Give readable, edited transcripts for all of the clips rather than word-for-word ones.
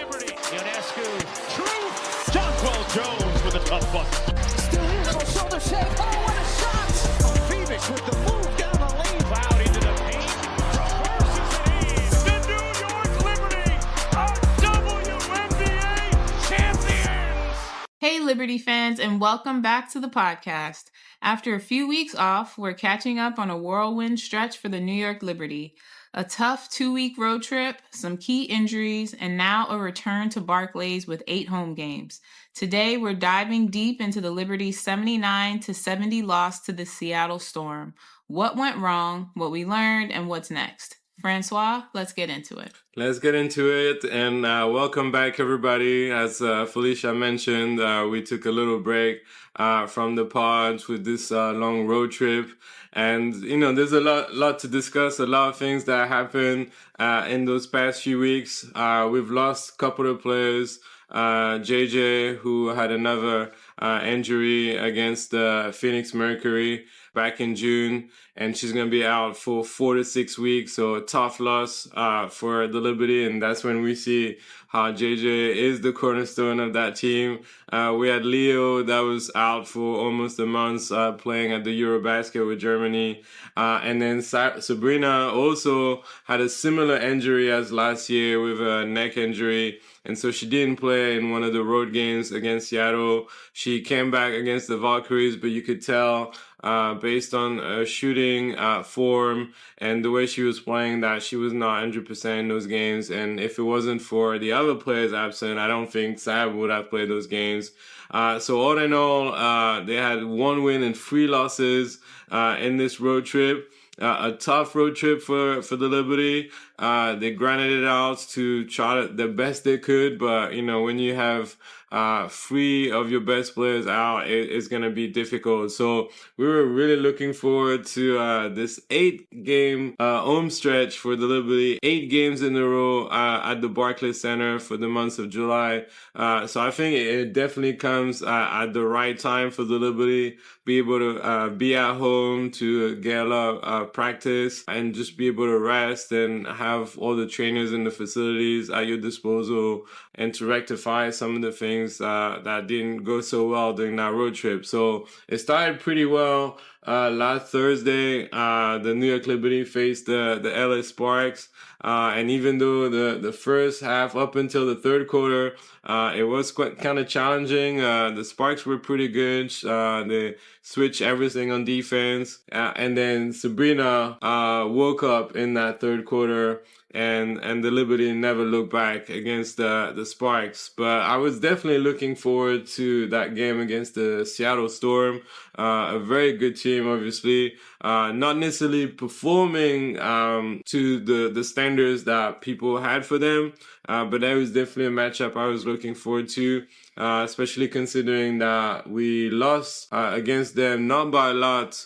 Liberty. Ionescu, truth. Jonquel Jones with a tough one. Stewie, little shoulder shake. Oh, what a shot! Phoenix with the move down the lane. Cloud into the paint. Reverses it in. The New York Liberty are WNBA champions. Hey, Liberty fans, and welcome back to the podcast. After a few weeks off, we're catching up on a whirlwind stretch for the New York Liberty. A tough 2-week road trip, some key injuries, and now a return to Barclays with 8 home games. Today, we're diving deep into the Liberty's 79-70 loss to the Seattle Storm. What went wrong, what we learned, and what's next. François, let's get into it. Let's get into it, and welcome back, everybody. As Felicia mentioned, we took a little break from the pods with this long road trip. And, you know, there's a lot to discuss, a lot of things that happened in those past few weeks. We've lost a couple of players. JJ, who had another injury against Phoenix Mercury back in June, and she's going to be out for 4 to 6 weeks. So a tough loss for the Liberty, and that's when we see how JJ is the cornerstone of that team. We had Leo that was out for almost a month playing at the Eurobasket with Germany. And then Sabrina also had a similar injury as last year with a neck injury. And so she didn't play in one of the road games against Seattle. She came back against the Valkyries, but you could tell based on her shooting form and the way she was playing that she was not 100% in those games. And if it wasn't for the other players absent, I don't think Sab would have played those games. So all in all, they had 1 win and 3 losses in this road trip. A tough road trip for the Liberty. They grinded it out to try the best they could, but you know, when you have 3 of your best players out, it's gonna be difficult. So we were really looking forward to this 8-game home stretch for the Liberty, 8 games in a row at the Barclays Center for the months of July. So I think it definitely comes at the right time for the Liberty, be able to be at home to get a lot of practice and just be able to rest and have all the trainers in the facilities at your disposal and to rectify some of the things that didn't go so well during that road trip. So it started pretty well. Last Thursday, the New York Liberty faced the LA Sparks. And even though the first half up until the third quarter, it was quite kind of challenging. The Sparks were pretty good. They switched everything on defense. And then Sabrina woke up in that third quarter, and the Liberty never looked back against the Sparks. But I was definitely looking forward to that game against the Seattle Storm. A very good team, obviously. Not necessarily performing to the standards that people had for them, but that was definitely a matchup I was looking forward to, especially considering that we lost against them, not by a lot,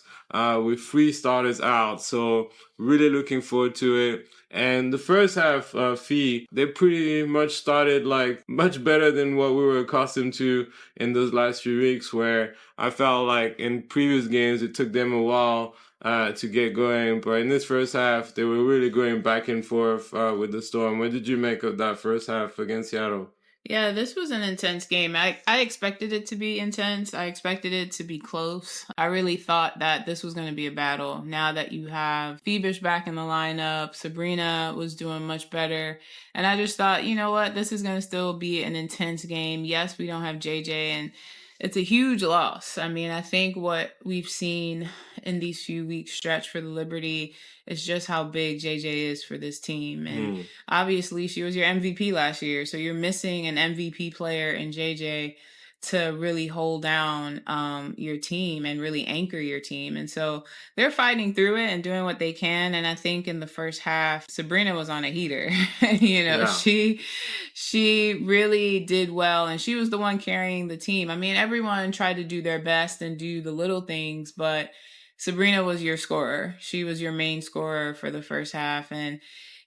with 3 starters out. So really looking forward to it. And the first half, they pretty much started like much better than what we were accustomed to in those last few weeks, where I felt like in previous games it took them a while to get going. But in this first half, they were really going back and forth with the Storm. What did you make of that first half against Seattle? Yeah, this was an intense game. I expected it to be intense. I expected it to be close. I really thought that this was going to be a battle. Now that you have Phoebus back in the lineup, Sabrina was doing much better. And I just thought, you know what, this is going to still be an intense game. Yes, we don't have JJ, and it's a huge loss. I mean, I think what we've seen in these few weeks stretch for the Liberty is just how big JJ is for this team. And obviously she was your MVP last year. So you're missing an MVP player in JJ to really hold down your team and really anchor your team. And so they're fighting through it and doing what they can. And I think in the first half, Sabrina was on a heater. She really did well, and she was the one carrying the team. I mean, everyone tried to do their best and do the little things, but Sabrina was your scorer. She was your main scorer for the first half. And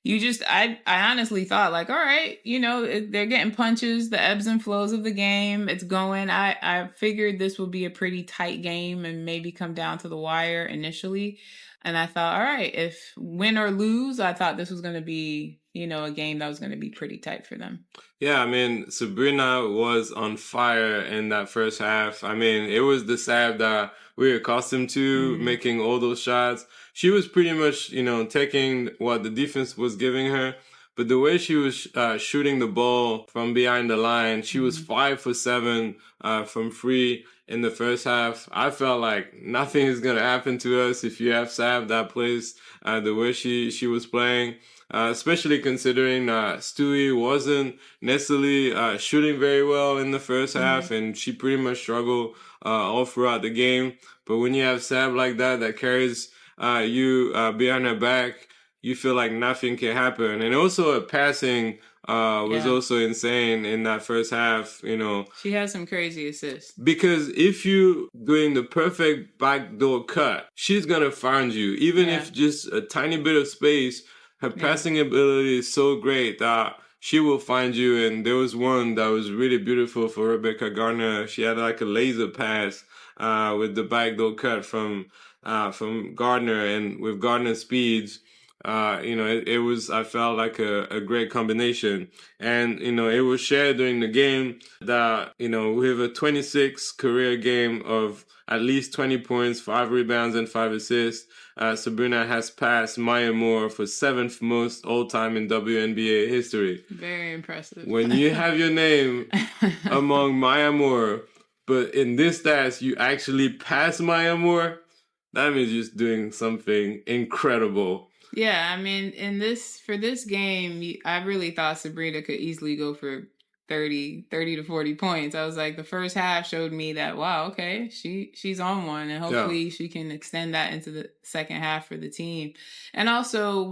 I honestly thought, like, all right, you know, they're getting punches, the ebbs and flows of the game. It's going. I figured this would be a pretty tight game and maybe come down to the wire initially. And I thought, all right, if win or lose, I thought this was going to be a game that was going to be pretty tight for them. Yeah, I mean, Sabrina was on fire in that first half. I mean, it was the Sab that we're accustomed to, making all those shots. She was pretty much, taking what the defense was giving her. But the way she was shooting the ball from behind the line, she was 5 for 7 from free in the first half. I felt like nothing is going to happen to us if you have Sab that plays the way she was playing. Especially considering Stewie wasn't necessarily shooting very well in the first half, and she pretty much struggled all throughout the game. But when you have Sab like that carries you behind her back, you feel like nothing can happen. And also passing was also insane in that first half, She had some crazy assists. Because if you doing the perfect backdoor cut, she's going to find you. Even if just a tiny bit of space, her passing ability is so great that she will find you. And there was one that was really beautiful for Rebekah Gardner. She had like a laser pass with the backdoor cut from Gardner, and with Gardner's speeds, it was, I felt like a great combination. And, it was shared during the game that, with a 26 career game of at least 20 points, 5 rebounds, and 5 assists, Sabrina has passed Maya Moore for 7th most all-time in WNBA history. Very impressive. When you have your name among Maya Moore, but in this stats, you actually pass Maya Moore, that means you're doing something incredible. Yeah, I mean, for this game, I really thought Sabrina could easily go for 30 to 40 points. I was like, the first half showed me that, wow, okay, she's on one, and hopefully she can extend that into the second half for the team. And also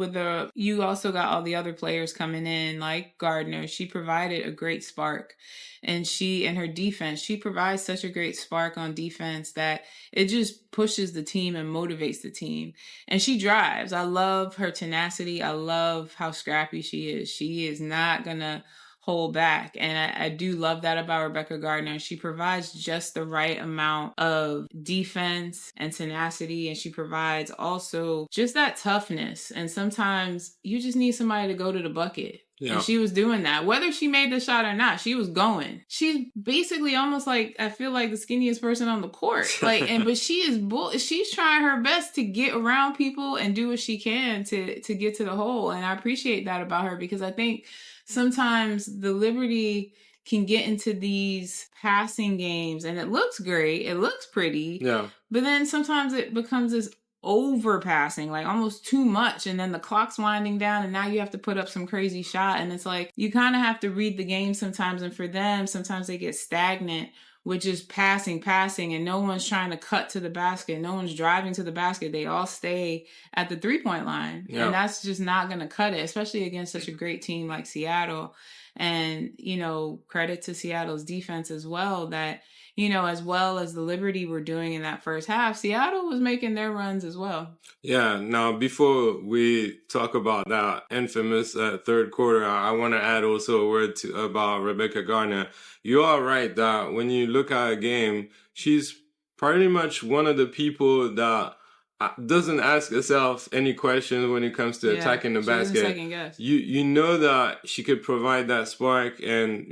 you also got all the other players coming in, like Gardner. She provided a great spark. And her defense, she provides such a great spark on defense that it just pushes the team and motivates the team. And she drives. I love her tenacity. I love how scrappy she is. She is not going to hold back. And I do love that about Rebekah Gardner. She provides just the right amount of defense and tenacity. And she provides also just that toughness. And sometimes you just need somebody to go to the bucket. Yeah. And she was doing that. Whether she made the shot or not, she was going. She's basically almost like, I feel like the skinniest person on the court. But she's trying her best to get around people and do what she can to get to the hole. And I appreciate that about her, because I think sometimes the Liberty can get into these passing games and it looks great. It looks pretty. Yeah. But then sometimes it becomes this overpassing, like almost too much, and then the clock's winding down and now you have to put up some crazy shot, and it's like you kind of have to read the game sometimes. And for them, sometimes they get stagnant with just passing, and no one's trying to cut to the basket, no one's driving to the basket. They all stay at the 3-point line. Yeah. And that's just not going to cut it, especially against such a great team like Seattle. And credit to Seattle's defense as well, that as well as the Liberty were doing in that first half, Seattle was making their runs as well. Yeah. Now, before we talk about that infamous third quarter, I want to add also a word about Rebekah Gardner. You are right that when you look at a game, she's pretty much one of the people that doesn't ask herself any questions when it comes to attacking the basket. Second guess. You know that she could provide that spark, and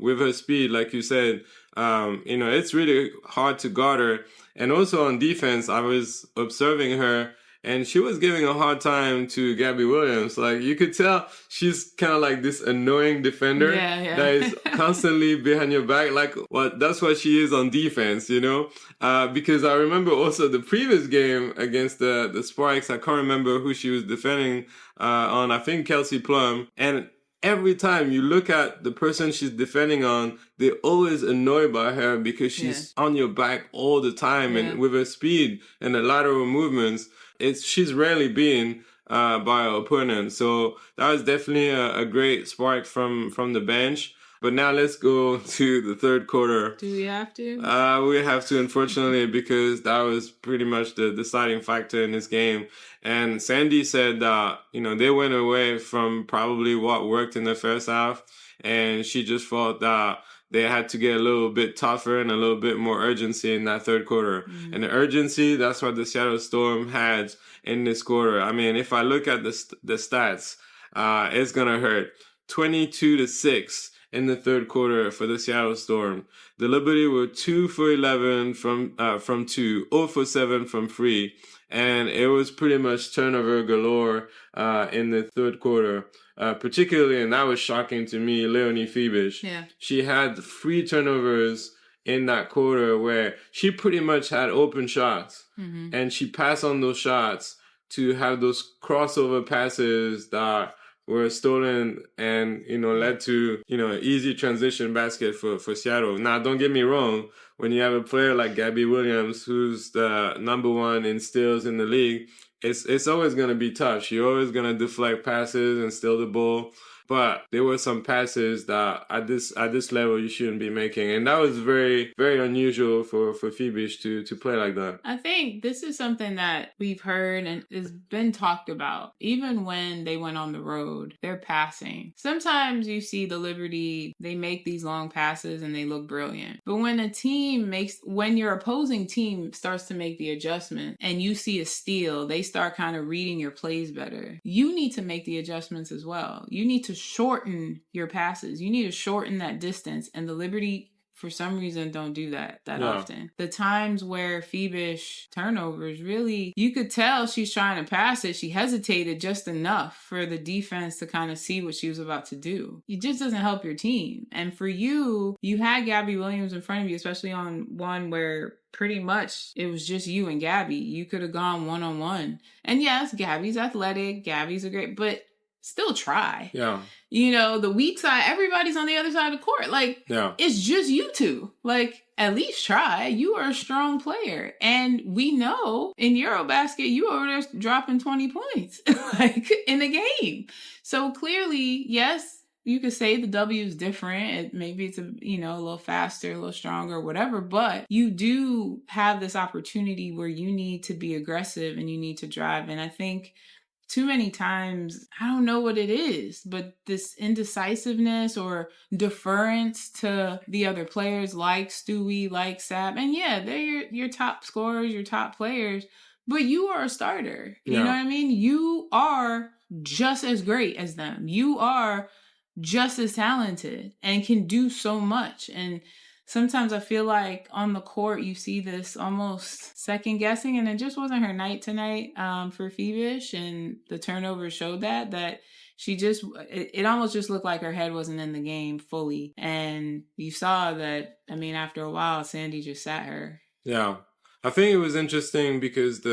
with her speed, like you said, it's really hard to guard her. And also on defense, I was observing her, and she was giving a hard time to Gabby Williams. Like, you could tell she's kind of like this annoying defender that is constantly behind your back. Like, that's what she is on defense, because I remember also the previous game against the Sparks. I can't remember who she was defending on. I think Kelsey Plum. And every time you look at the person she's defending on, they're always annoyed by her because she's on your back all the time. Yeah. And with her speed and the lateral movements, she's rarely being by her opponent. So that was definitely a great spark from the bench. But now let's go to the third quarter. Do we have to? We have to, unfortunately, because that was pretty much the deciding factor in this game. And Sandy said that, they went away from probably what worked in the first half. And she just thought that they had to get a little bit tougher and a little bit more urgency in that third quarter. Mm-hmm. And the urgency, that's what the Seattle Storm had in this quarter. I mean, if I look at the stats, it's gonna hurt. 22-6 in the third quarter for the Seattle Storm. The Liberty were 2 for 11 from 2, 0 for 7 from 3, and it was pretty much turnover galore in the third quarter. Particularly, and that was shocking to me, Leonie Fibish. Yeah. She had 3 turnovers in that quarter where she pretty much had open shots, and she passed on those shots to have those crossover passes that were stolen and, led to, easy transition basket for Seattle. Now, don't get me wrong. When you have a player like Gabby Williams, who's the number 1 in steals in the league, it's always going to be tough. She's always going to deflect passes and steal the ball. But there were some passes that at this level you shouldn't be making. And that was very, very unusual for Fibish to play like that. I think this is something that we've heard and has been talked about. Even when they went on the road, they're passing. Sometimes you see the Liberty, they make these long passes and they look brilliant. But when your opposing team starts to make the adjustment and you see a steal, they start kind of reading your plays better. You need to make the adjustments as well. You need to shorten your passes. You need to shorten that distance. And the Liberty, for some reason, don't do that often. The times where Fibish turnovers, really, you could tell she's trying to pass it. She hesitated just enough for the defense to kind of see what she was about to do. It just doesn't help your team. And for you had Gabby Williams in front of you, especially on one where pretty much it was just you and Gabby. You could have gone one-on-one. And yes, Gabby's athletic. Gabby's but still try. Yeah. The weak side, everybody's on the other side of the court. It's just you two. At least try. You are a strong player. And we know in Eurobasket, you over there dropping 20 points, in a game. So clearly, yes, you could say the W is different. Maybe it's a little faster, a little stronger, whatever. But you do have this opportunity where you need to be aggressive and you need to drive. And I think too many times, I don't know what it is, but this indecisiveness or deference to the other players like Stewie, like Sab, and yeah, they're your top scorers, your top players, but you are a starter. You know what I mean? You are just as great as them. You are just as talented and can do so much. And sometimes I feel like on the court, you see this almost second guessing, and it just wasn't her night tonight for Fibish, and the turnover showed that she just, it almost just looked like her head wasn't in the game fully. And you saw that, after a while, Sandy just sat her. Yeah. I think it was interesting because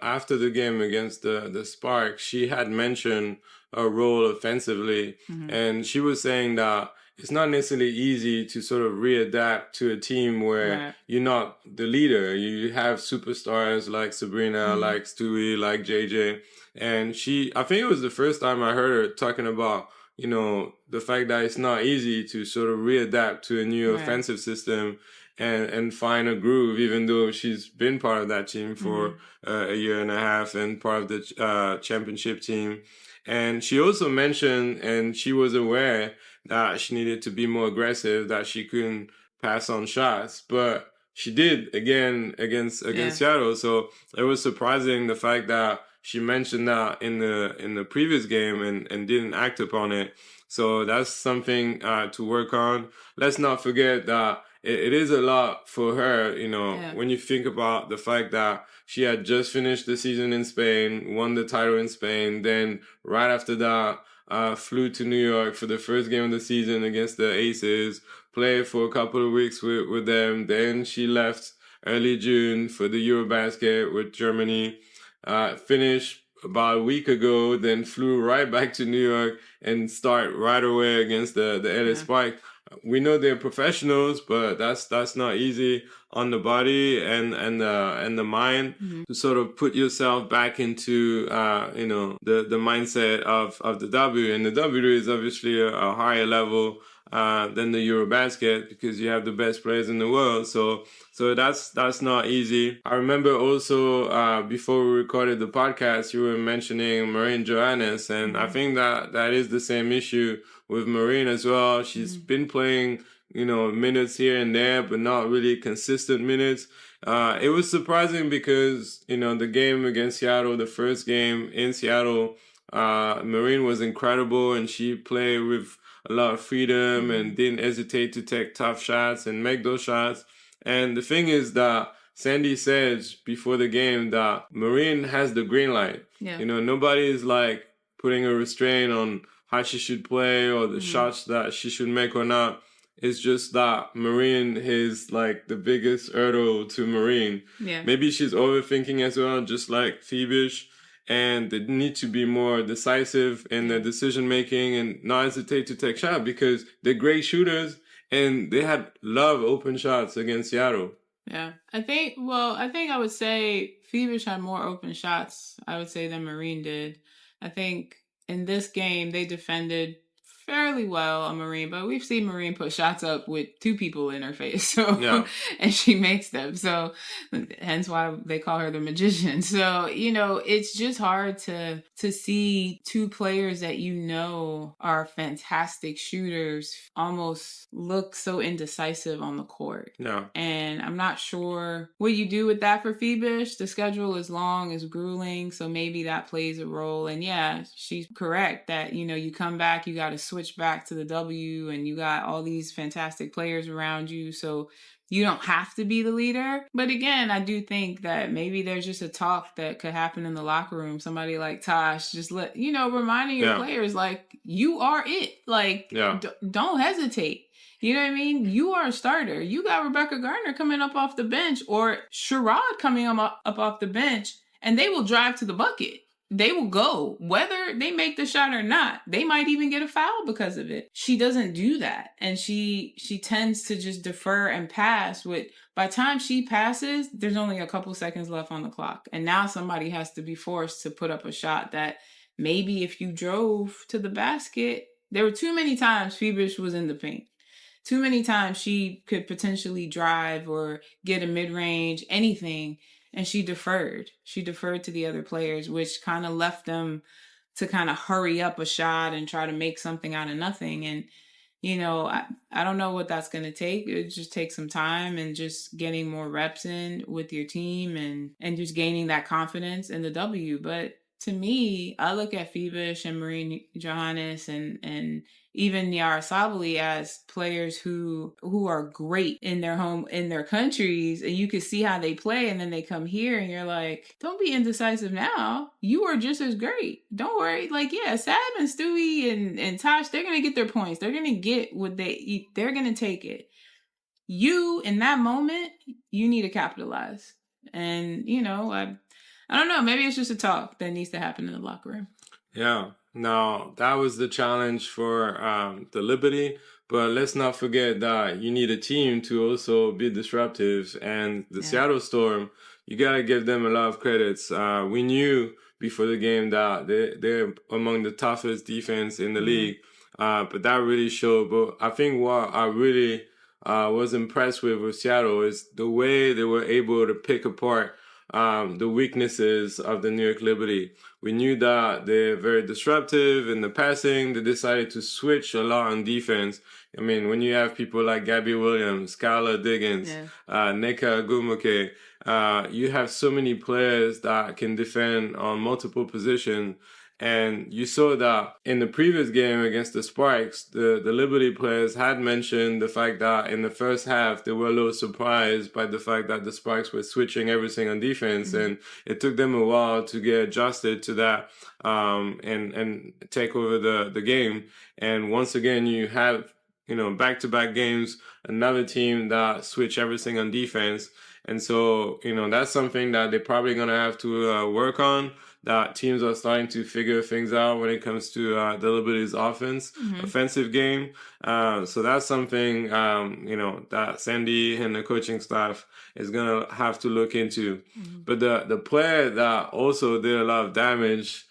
after the game against the Sparks, she had mentioned a role offensively, and she was saying that it's not necessarily easy to sort of readapt to a team where you're not the leader. You have superstars like Sabrina, like Stewie, like JJ. And I think it was the first time I heard her talking about, the fact that it's not easy to sort of readapt to a new offensive system and find a groove, even though she's been part of that team for a year and a half and part of the championship team. And she also mentioned, and she was aware that she needed to be more aggressive, that she couldn't pass on shots, but she did again against Seattle. So it was surprising the fact that she mentioned that in the previous game and didn't act upon it. So that's something to work on. Let's not forget that it is a lot for her, when you think about the fact that she had just finished the season in Spain, won the title in Spain, then right after that, flew to New York for the first game of the season against the Aces, played for a couple of weeks with them. Then she left early June for the Eurobasket with Germany, finished about a week ago, then flew right back to New York and start right away against the LA Spike. We know they're professionals, but that's not easy on the body and the mind to sort of put yourself back into the mindset of the W. And the W is obviously a higher level than the Eurobasket because you have the best players in the world. So that's not easy. I remember also before we recorded the podcast, you were mentioning Marine Johannes, and I think that is the same issue with Marine as well. She's been playing, minutes here and there, but not really consistent minutes. It was surprising because, the game against Seattle, the first game in Seattle, Marine was incredible, and she played with a lot of freedom and didn't hesitate to take tough shots and make those shots. And the thing is that Sandy said before the game that Marine has the green light. Yeah. You know, nobody is like putting a restraint on how she should play or the shots that she should make or not. It's just that Marine is like the biggest hurdle to Marine. Yeah. Maybe she's overthinking as well, just like Phoebish. And they need to be more decisive in their decision making and not hesitate to take shots because they're great shooters and they had a lot of open shots against Seattle. Yeah. I think I would say Phoebish had more open shots, I would say, than Marine did. I think in this game, they defended fairly well on Marine, but we've seen Marine put shots up with two people in her face, so and she makes them. So hence why they call her the magician. So, you know, it's just hard to see two players that you know are fantastic shooters almost look so indecisive on the court. Yeah. And I'm not sure what you do with that for Phoebish. The schedule is long, is grueling, so maybe that plays a role. And yeah, she's correct that, you know, you come back, you got to switch back to the W, and you got all these fantastic players around you, so you don't have to be the leader. But again, I do think that maybe there's just a talk that could happen in the locker room. Somebody like Tosh just reminding your players, like, you are it. Like, don't hesitate. You know what I mean? You are a starter. You got Rebekah Gardner coming up off the bench, or Sherrod coming up off the bench, and they will drive to the bucket. They will go, whether they make the shot or not. They might even get a foul because of it. She doesn't do that. And she tends to just defer and pass. By the time she passes, there's only a couple seconds left on the clock. And now somebody has to be forced to put up a shot that maybe if you drove to the basket, there were too many times Phoebish was in the paint. Too many times she could potentially drive or get a mid-range, anything. And she deferred. She deferred to the other players, which kind of left them to kind of hurry up a shot and try to make something out of nothing. And, you know, I don't know what that's going to take. It just takes some time and just getting more reps in with your team and just gaining that confidence in the W. But to me, I look at Phoebish and Marine Johannes and even Yara Sabali as players who are great in their countries, and you can see how they play, and then they come here and you're like, don't be indecisive now. You are just as great. Don't worry. Like, yeah, Sab and Stewie and Tosh, they're gonna get their points. They're gonna get what they're gonna take it. You, in that moment, you need to capitalize. And, you know, I don't know, maybe it's just a talk that needs to happen in the locker room. Yeah. Now, that was the challenge for the Liberty, but let's not forget that you need a team to also be disruptive. And the Seattle Storm, you got to give them a lot of credits. We knew before the game that they're among the toughest defense in the league, but that really showed. But I think what I really was impressed with Seattle is the way they were able to pick apart the weaknesses of the New York Liberty. We knew that they're very disruptive in the passing. They decided to switch a lot on defense. I mean, when you have people like Gabby Williams, Skylar Diggins, Neka Agumuke, you have so many players that can defend on multiple positions. And you saw that in the previous game against the Sparks, the Liberty players had mentioned the fact that in the first half, they were a little surprised by the fact that the Sparks were switching everything on defense. And it took them a while to get adjusted to that and take over the game. And once again, you have, you know, back-to-back games, another team that switch everything on defense. And so, you know, that's something that they're probably going to have to work on. That teams are starting to figure things out when it comes to the Liberty's offensive game. So that's something, you know, that Sandy and the coaching staff is going to have to look into. But the player that also did a lot of damage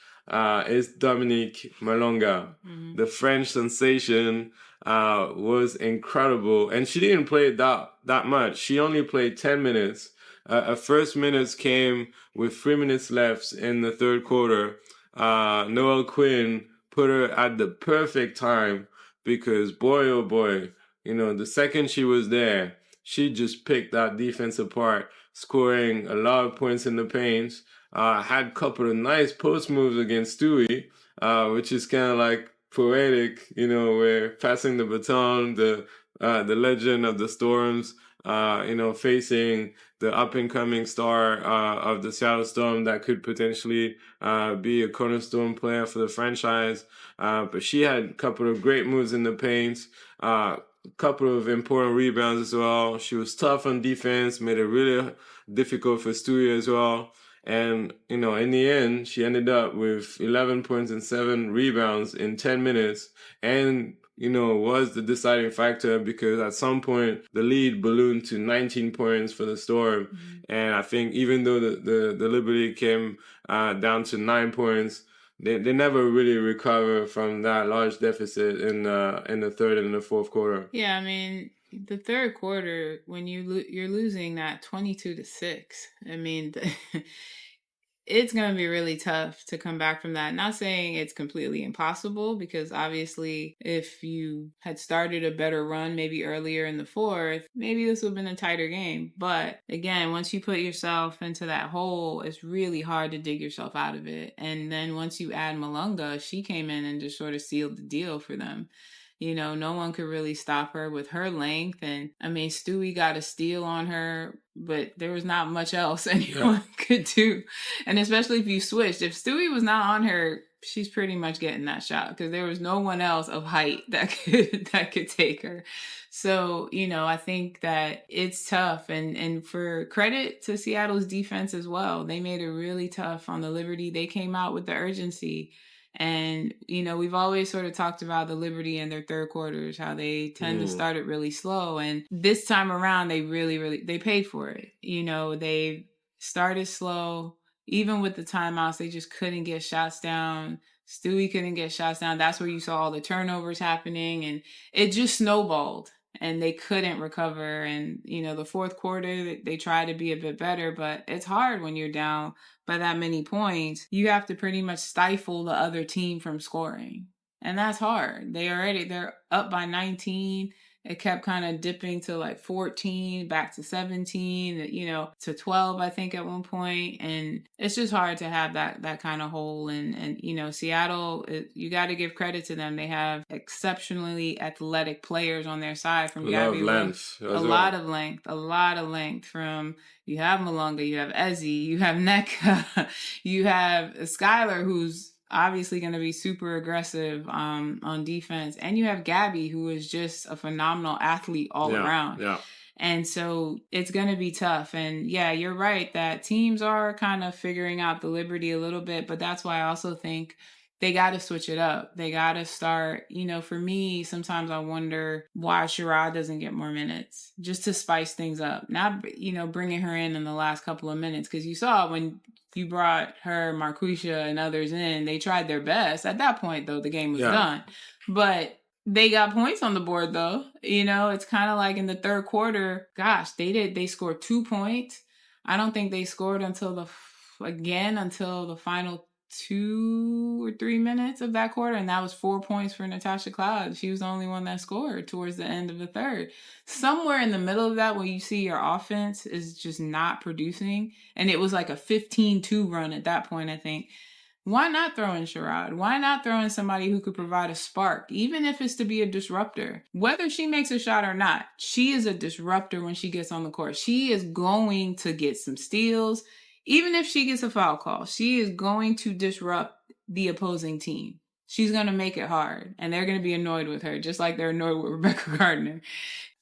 is Dominique Malonga. The French sensation was incredible. And she didn't play that much. She only played 10 minutes. Her first minutes came with 3 minutes left in the third quarter. Noel Quinn put her at the perfect time because, boy, oh boy, you know, the second she was there, she just picked that defense apart, scoring a lot of points in the paint. Had a couple of nice post moves against Stewie. which is kind of like poetic, where passing the baton, the legend of the Storms, facing the up-and-coming star of the Seattle Storm that could potentially be a cornerstone player for the franchise. But she had a couple of great moves in the paint, couple of important rebounds as well. She was tough on defense, made it really difficult for Stewie as well. And, in the end, she ended up with 11 points and 7 rebounds in 10 minutes. And, was the deciding factor because at some point the lead ballooned to 19 points for the Storm. Mm-hmm. And I think even though the Liberty came down to 9 points, they never really recover from that large deficit in the third and the fourth quarter. Yeah, I mean, the third quarter, when you're losing that 22-6, I mean, it's going to be really tough to come back from that. Not saying it's completely impossible, because obviously if you had started a better run maybe earlier in the fourth, maybe this would have been a tighter game. But again, once you put yourself into that hole, it's really hard to dig yourself out of it. And then once you add Malonga, she came in and just sort of sealed the deal for them. No one could really stop her with her length. And I mean, Stewie got a steal on her, but there was not much else anyone could do. And especially if you switched, if Stewie was not on her, she's pretty much getting that shot, because there was no one else of height that could take her. So, I think that it's tough. And for credit to Seattle's defense as well, they made it really tough on the Liberty. They came out with the urgency. And, we've always sort of talked about the Liberty in their third quarters, how they tend to start it really slow. And this time around, they really, they paid for it. They started slow. Even with the timeouts, they just couldn't get shots down. Stewie couldn't get shots down. That's where you saw all the turnovers happening. And it just snowballed. And they couldn't recover. And, the fourth quarter, they tried to be a bit better. But it's hard when you're down by that many points. You have to pretty much stifle the other team from scoring. And that's hard. They're up by 19. It kept kind of dipping to like 14, back to 17, to 12, I think, at one point. And it's just hard to have that kind of hole. And Seattle, you got to give credit to them. They have exceptionally athletic players on their side. From Gabby, a lot of length. From, you have Malonga, you have Izzy, you have Nneka, you have Skylar, who's obviously going to be super aggressive on defense. And you have Gabby, who is just a phenomenal athlete all around. Yeah. And so it's going to be tough. And yeah, you're right that teams are kind of figuring out the Liberty a little bit, but that's why I also think they got to switch it up. They got to start, for me, sometimes I wonder why Sherrod doesn't get more minutes, just to spice things up. Not, bringing her in the last couple of minutes, because you saw when you brought her, Marquisha, and others in, they tried their best. At that point, though, the game was done. But they got points on the board, though. It's kind of like in the third quarter, gosh, they scored 2 points. I don't think they scored until the final 2 or 3 minutes of that quarter, and that was 4 points for Natasha Cloud. She was the only one that scored towards the end of the third. Somewhere in the middle of that, when you see your offense is just not producing, and it was like a 15-2 run at that point, I think, why not throw in Sherrod? Why not throw in somebody who could provide a spark, even if it's to be a disruptor? Whether she makes a shot or not, she is a disruptor when she gets on the court. She is going to get some steals. Even if she gets a foul call, she is going to disrupt the opposing team. She's going to make it hard, and they're going to be annoyed with her, just like they're annoyed with Rebekah Gardner.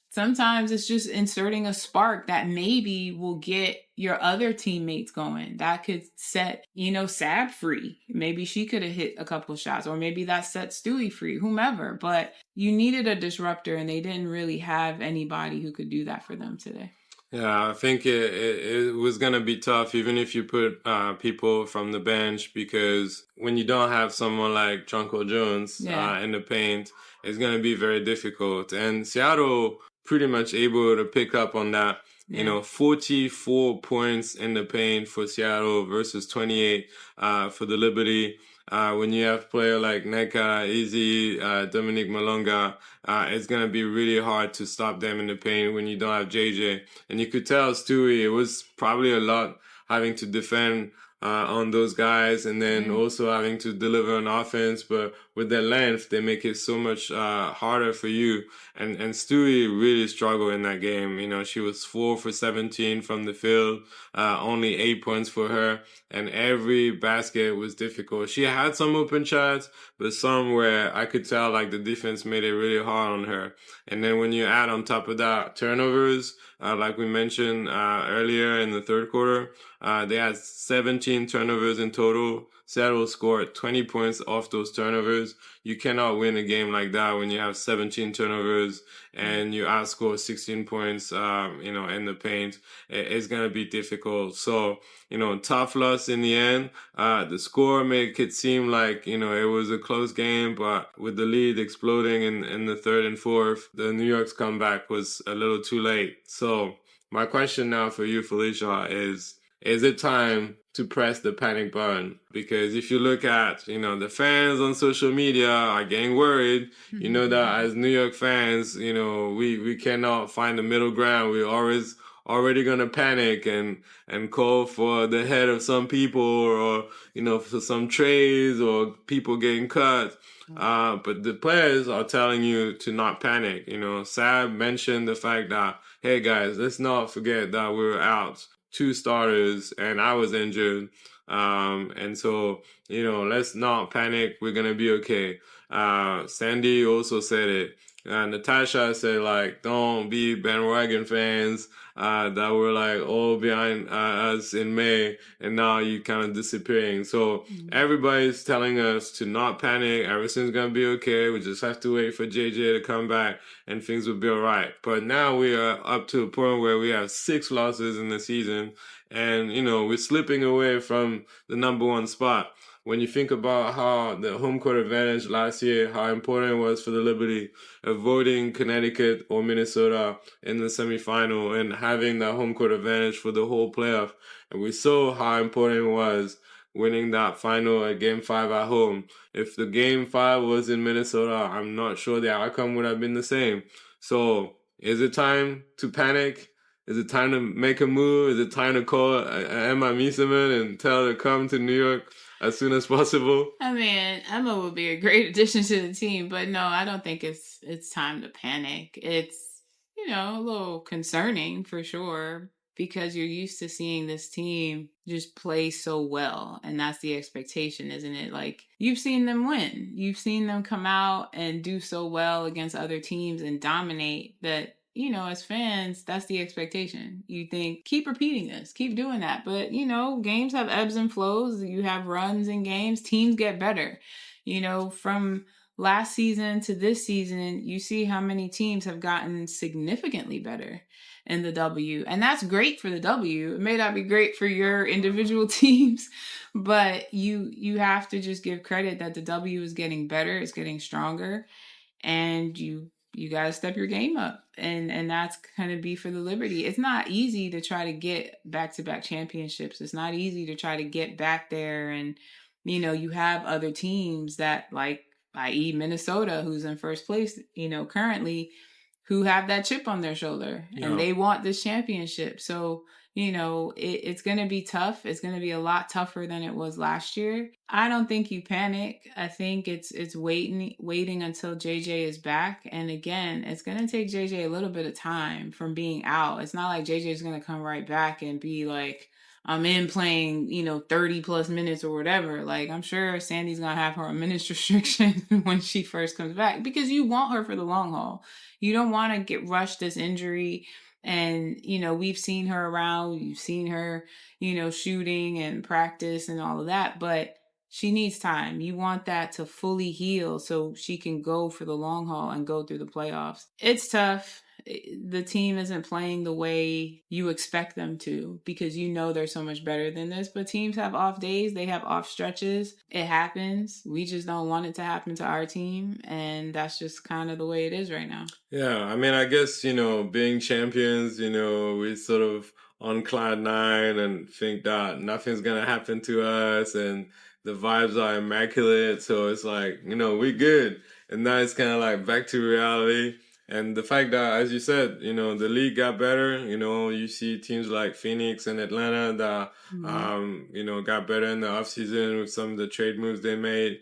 Sometimes it's just inserting a spark that maybe will get your other teammates going. That could set, Sab free. Maybe she could have hit a couple of shots, or maybe that set Stewie free, whomever. But you needed a disruptor, and they didn't really have anybody who could do that for them today. Yeah, I think it was going to be tough, even if you put people from the bench, because when you don't have someone like Jonko Jones in the paint, it's going to be very difficult. And Seattle pretty much able to pick up on that. 44 points in the paint for Seattle versus 28 for the Liberty. When you have player like Nneka, Izzy, Dominique Malonga, it's going to be really hard to stop them in the paint when you don't have JJ. And you could tell Stewie, it was probably a lot having to defend on those guys, and then also having to deliver on offense. But with their length, they make it so much harder for you. And Stewie really struggled in that game. You know, she was 4 for 17 from the field, only 8 points for her, and every basket was difficult. She had some open shots, but some where I could tell like the defense made it really hard on her. And then when you add on top of that turnovers, like we mentioned earlier in the third quarter, they had 17 turnovers in total. Seattle scored 20 points off those turnovers. You cannot win a game like that when you have 17 turnovers and you outscore 16 points, in the paint. It's going to be difficult. So, tough loss in the end. The score make it seem like, it was a close game, but with the lead exploding in the third and fourth, the New York's comeback was a little too late. So my question now for you, Felicia, is it time to press the panic button? Because if you look at, the fans on social media are getting worried. You know that as New York fans, we cannot find the middle ground. We're already going to panic and call for the head of some people or, for some trades or people getting cut. But the players are telling you to not panic. Sab mentioned the fact that, hey guys, let's not forget that we're out 2 starters and I was injured. And so, let's not panic. We're going to be okay. Sandy also said it. Natasha said, like, don't be bandwagon fans that were, like, all behind us in May, and now you kind of disappearing. So everybody's telling us to not panic. Everything's going to be okay. We just have to wait for JJ to come back, and things will be all right. But now we are up to a point where we have 6 losses in the season, and, we're slipping away from the number 1 spot. When you think about how the home court advantage last year, how important it was for the Liberty, avoiding Connecticut or Minnesota in the semifinal and having that home court advantage for the whole playoff. And we saw how important it was winning that final at Game 5 at home. If the Game 5 was in Minnesota, I'm not sure the outcome would have been the same. So is it time to panic? Is it time to make a move? Is it time to call Emma Miesemann and tell her to come to New York as soon as possible? I mean, Emma would be a great addition to the team, but no, I don't think it's time to panic. It's, a little concerning for sure because you're used to seeing this team just play so well, and that's the expectation, isn't it? Like, you've seen them win. You've seen them come out and do so well against other teams and dominate that. As fans, that's the expectation. You think, keep repeating this, keep doing that. But, games have ebbs and flows. You have runs in games. Teams get better. From last season to this season, you see how many teams have gotten significantly better in the W. And that's great for the W. It may not be great for your individual teams, but you have to just give credit that the W is getting better. It's getting stronger. And you got to step your game up. And that's going to be for the Liberty. It's not easy to try to get back-to-back championships. It's not easy to try to get back there. And, you have other teams that, like, i.e. Minnesota, who's in first place, currently, who have that chip on their shoulder. Yeah. And they want this championship. So, it's going to be tough. It's going to be a lot tougher than it was last year. I don't think you panic. I think it's waiting until JJ is back. And again, it's going to take JJ a little bit of time from being out. It's not like JJ is going to come right back and be like, I'm in playing, 30 plus minutes or whatever. Like, I'm sure Sandy's going to have her on minutes restriction when she first comes back because you want her for the long haul. You don't want to get rushed this injury. And, we've seen her around, you've seen her, shooting and practice and all of that, but she needs time. You want that to fully heal so she can go for the long haul and go through the playoffs. It's tough. The team isn't playing the way you expect them to because they're so much better than this. But teams have off days. They have off stretches. It happens. We just don't want it to happen to our team. And that's just kind of the way it is right now. Yeah, I mean, I guess, being champions, we sort of on cloud 9 and think that nothing's going to happen to us and the vibes are immaculate. So it's like, we're good. And now it's kind of like back to reality. And the fact that, as you said, the league got better. You see teams like Phoenix and Atlanta that, got better in the offseason with some of the trade moves they made.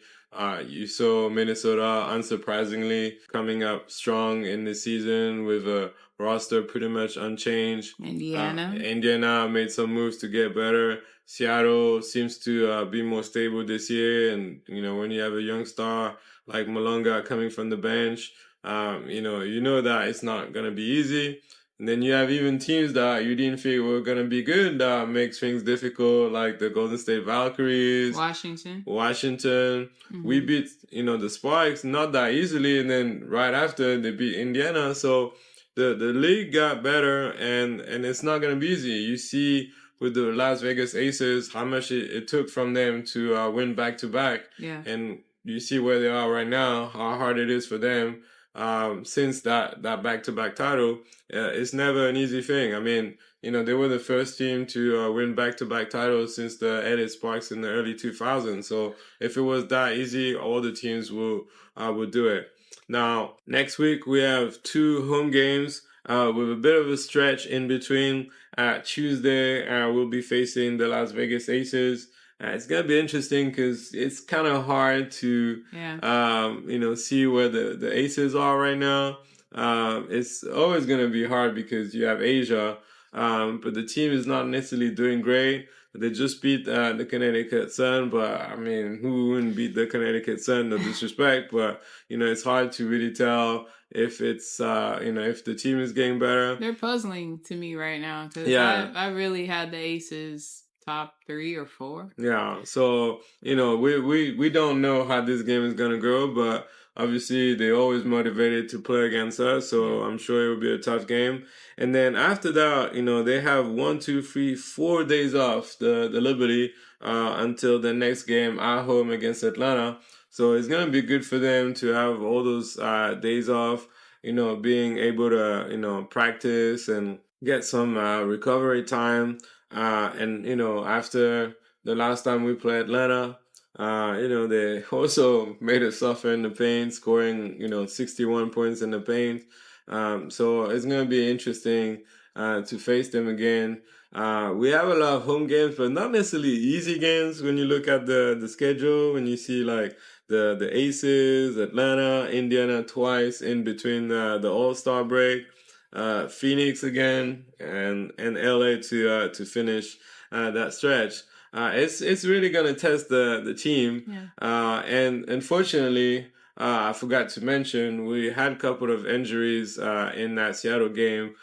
You saw Minnesota, unsurprisingly, coming up strong in the season with a roster pretty much unchanged. Indiana made some moves to get better. Seattle seems to be more stable this year. And, when you have a young star like Malonga coming from the bench, you know that it's not going to be easy. And then you have even teams that you didn't think were going to be good that makes things difficult, like the Golden State Valkyries. Washington. Mm-hmm. We beat, the Sparks not that easily. And then right after they beat Indiana. So the league got better and it's not going to be easy. You see with the Las Vegas Aces how much it took from them to win back-to-back. Yeah. And you see where they are right now, how hard it is for them. Since that back-to-back title, it's never an easy thing. I mean, they were the first team to win back-to-back titles since the LA Sparks in the early 2000s. So if it was that easy, all the teams would do it. Now, next week we have 2 home games with a bit of a stretch in between. Tuesday, we'll be facing the Las Vegas Aces. It's going to be interesting because it's kind of hard to, see where the Aces are right now. It's always going to be hard because you have Asia, but the team is not necessarily doing great. They just beat the Connecticut Sun, but I mean, who wouldn't beat the Connecticut Sun? No disrespect, but it's hard to really tell if it's if the team is getting better. They're puzzling to me right now because I really had the Aces top 3 or 4. Yeah, so we don't know how this game is gonna go, but obviously they're always motivated to play against us, so I'm sure it will be a tough game. And then after that, they have 1, 2, 3, 4 days off the Liberty until the next game at home against Atlanta. So it's gonna be good for them to have all those days off. Being able to practice and get some recovery time. And after the last time we played Atlanta, they also made us suffer in the paint, scoring 61 points in the paint. So it's gonna be interesting to face them again. We have a lot of home games, but not necessarily easy games when you look at the schedule. When you see like the Aces, Atlanta, Indiana twice in between the All-Star break. Phoenix again and LA to finish that stretch. It's really gonna test the team. Yeah. And unfortunately, I forgot to mention we had a couple of injuries in that Seattle game.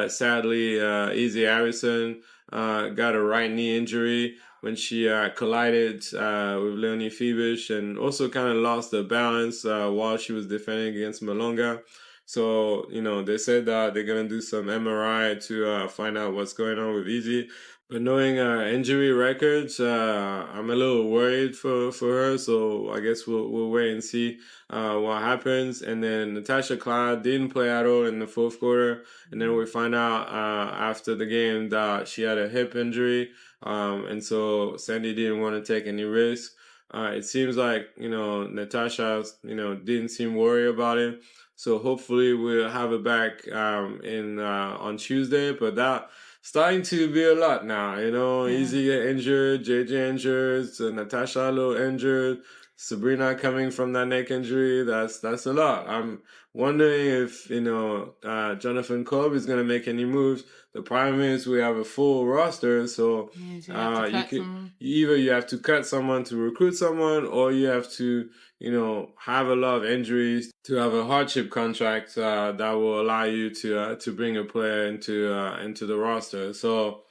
Sadly, Izzy Harrison got a right knee injury when she collided with Leonie Fibish and also kind of lost the balance while she was defending against Malonga. So, they said that they're going to do some MRI to find out what's going on with Izzy. But knowing her injury records, I'm a little worried for her. So I guess we'll wait and see what happens. And then Natasha Cloud didn't play at all in the fourth quarter. And then we find out after the game that she had a hip injury. And so Sandy didn't want to take any risk. It seems like, Natasha, didn't seem worried about it. So hopefully we'll have it back on Tuesday. But that starting to be a lot now, Izzy get injured, JJ injured, so Natasha a little injured, Sabrina coming from that neck injury. That's a lot. I'm wondering if Jonathan Kolb is gonna make any moves. The problem is we have a full roster, so you have to cut someone to recruit someone, or you have to have a lot of injuries to have a hardship contract that will allow you to bring a player into the roster. So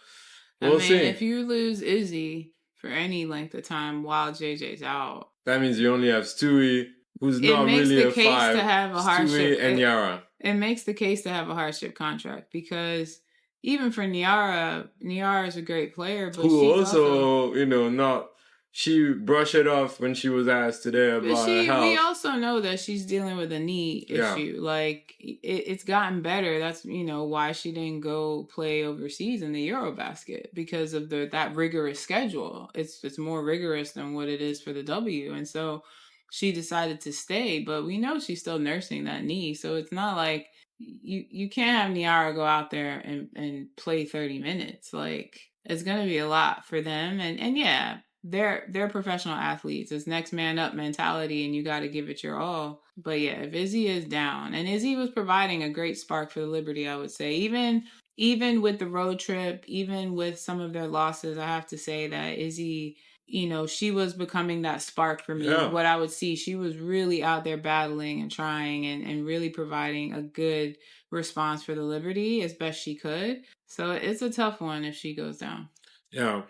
we'll see. If you lose Izzy for any length of time while JJ's out, that means you only have Stewie, who's not really a 5. Stewie and Yara. It makes the case to have a hardship contract because even for Niara is a great player, but who also not. She brushed it off when she was asked today about her health. We also know that she's dealing with a knee issue. Like, it's gotten better. That's, why she didn't go play overseas in the Eurobasket because of that rigorous schedule. It's more rigorous than what it is for the W. And so she decided to stay, but we know she's still nursing that knee. So it's not like you can't have Niara go out there and play 30 minutes. Like, it's going to be a lot for them. And yeah, they're professional athletes. It's next man up mentality, and you got to give it your all. But yeah, if Izzy is down, and Izzy was providing a great spark for the Liberty, I would say, even with the road trip, even with some of their losses, I have to say that Izzy, she was becoming that spark for me. Yeah. What I would see, she was really out there battling and trying and really providing a good response for the Liberty as best she could. So it's a tough one if she goes down. Yeah,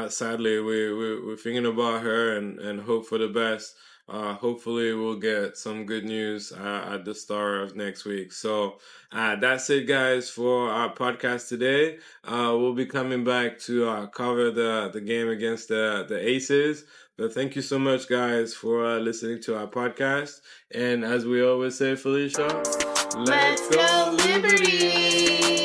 sadly, we're thinking about her and hope for the best. Hopefully, we'll get some good news at the start of next week. So that's it, guys, for our podcast today. We'll be coming back to cover the game against the Aces. But thank you so much, guys, for listening to our podcast. And as we always say, Felicia, Let's go Liberty!